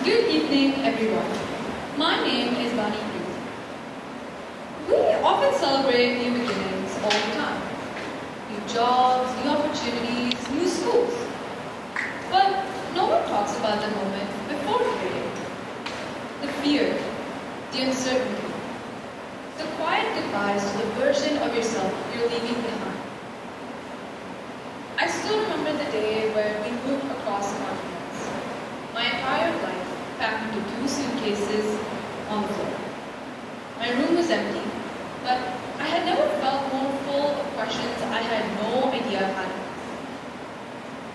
Good evening, everyone. My name is Banipreet. We often celebrate new beginnings all the time. New jobs, new opportunities, new schools. But no one talks about the moment before today. The fear, the uncertainty, the quiet goodbyes to the version of yourself you're leaving behind. I still remember the day where we moved across continents. My entire life packed into 2 suitcases on the floor. My room was empty, but I had never felt more full of questions I had no idea how to ask.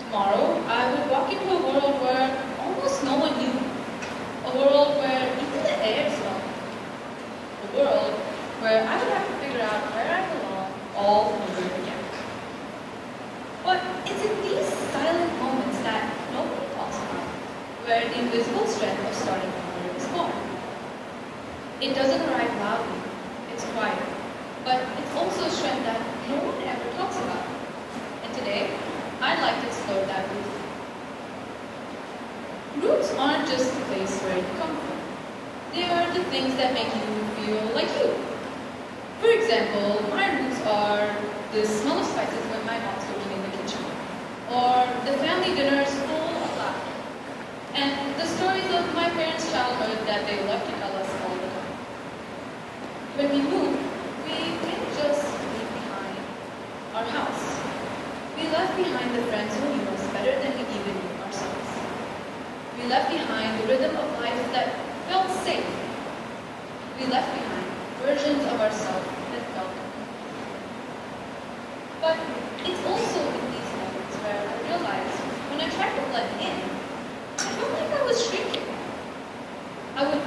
Tomorrow, I would walk into a world where almost no one knew me. A world where even the air smelled. A world where I would have to figure out where I belong all over again. But it's in these silent moments that nobody talks about where the invisible strength of starting over is born. It doesn't arrive loudly, it's quiet, but it's also a strength that no one ever talks about. And today, I'd like to explore that with you. Roots aren't just the place where you come from. They are the things that make you feel like you. For example, my roots are the smell of spices when my mom's cooking in the kitchen, or the family dinners full of laughter, and the stories of my parents' childhood that they love to tell us all the time. When we moved, we didn't just leave behind our house. We left behind the friends who knew us better than we even knew ourselves. We left behind the rhythm of life that felt safe. We left behind versions of ourselves that felt complete. But it's also in these moments where I realized when I tried to blend in, I felt like I was shrinking. I would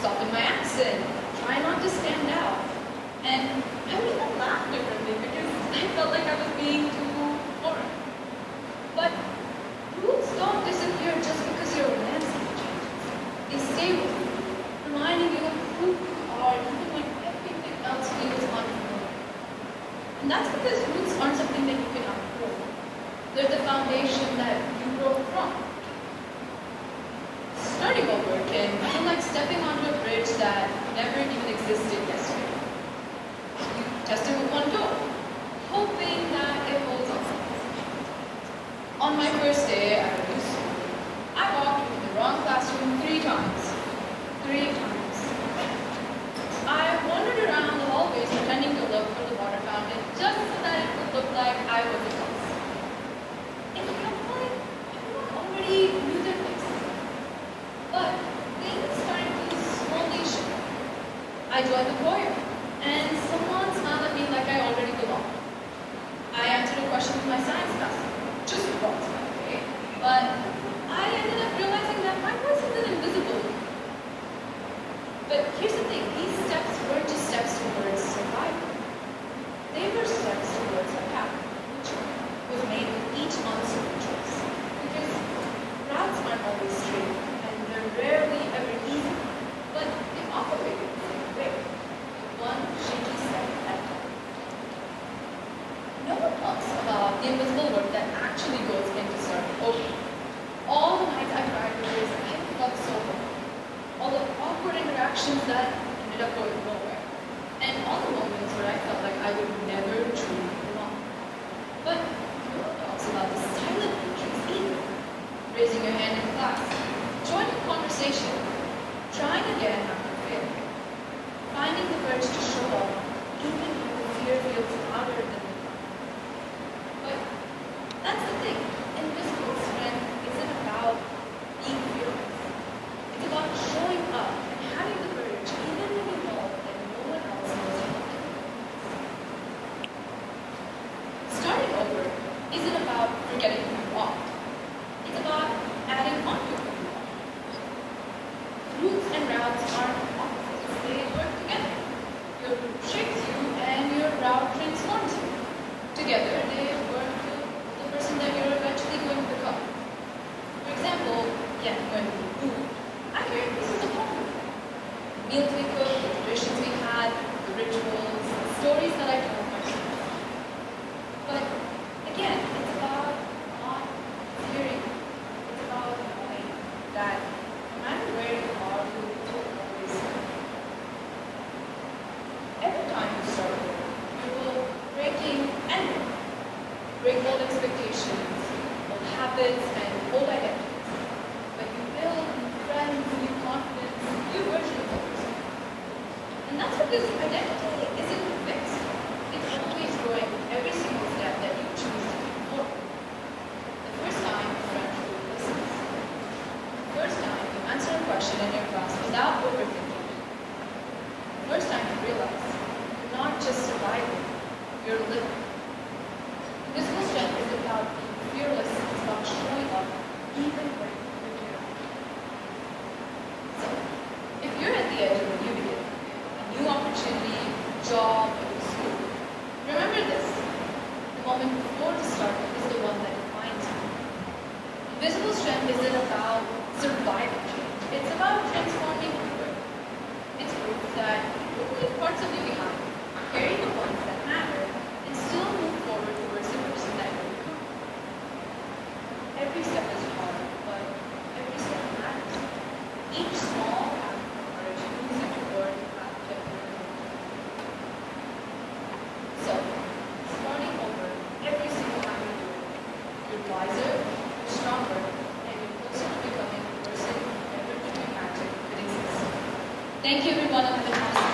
soften my accent, try not to stand out, and I would even laugh differently because I felt like I was being too foreign. But roots don't disappear just because your landscape changes. They stay with you, reminding you of who you are even when everything else feels unfamiliar. And that's because roots aren't something that you can outgrow. They're the foundation that you grow from. Starting over can feel like stepping onto a bridge that never even existed yesterday. You test it with one toe, hoping that it holds on. On my first day at a new school, I walked into the wrong classroom 3 times. 3 times. I wandered around the hallways pretending to look for the water fountain just so that it would look like I was a class. It felt like everyone already knew their places. But things started to slowly shift. I joined the choir, and someone smiled at me like I already belonged. I answered a question in my science class, just once, by the way, but I ended up realizing that my voice isn't invisible. But here's the thing, these steps weren't just steps towards survival. They were steps towards a path, which was made with each uncertain choice. Because routes aren't always straight, and they're rarely ever easy, but they operate in the same way, one shaky step at a time. No one talks about the invisible work that actually goes into starting over. All the nights I cried because I felt so wrong. All the awkward interactions that ended up going nowhere. And all the moments where I felt like I would never truly belong. But no one talks about the silent victories either. Raising your hand in class, joining conversation, trying again after failing, finding the courage to show up even when the fear feels louder than the thought. But that's the thing. Invisible strength isn't about being fearless. It's about showing up and having the courage even when you know that no one else knows how to do it. Starting over isn't about forgetting who you are. It's about adding on to who you are. Roots and routes aren't opposites. They work together. Your root shapes you and your route transforms you. Together, they work to the person that you're eventually going to become. For example, again, when we moved, I carried pieces of home with me. The meals we cooked, the traditions we had, the rituals, the stories that I told myself. But again, it's about not fearing. It's about knowing that no matter attention in your class without overthinking. First time to realize, you're not just surviving, you're living. Invisible strength is about being fearless, it's about showing up even when you're terrified. So, if you're at the edge of a new beginning, a new opportunity, job, a new school, remember this. The moment before the start is the one that defines you. Invisible strength isn't about surviving change. It's about transforming inward. It's proof that you can leave parts of you behind, carry the ones that matter, and still move forward towards the person that you become. Every step is hard, but every step matters. Each small act of courage moves you toward the path that you're on. So, starting over every single time you do it, you're wiser, you're stronger, and you're closer to becoming the person you never dreamed imagined could exist. Thank you everyone.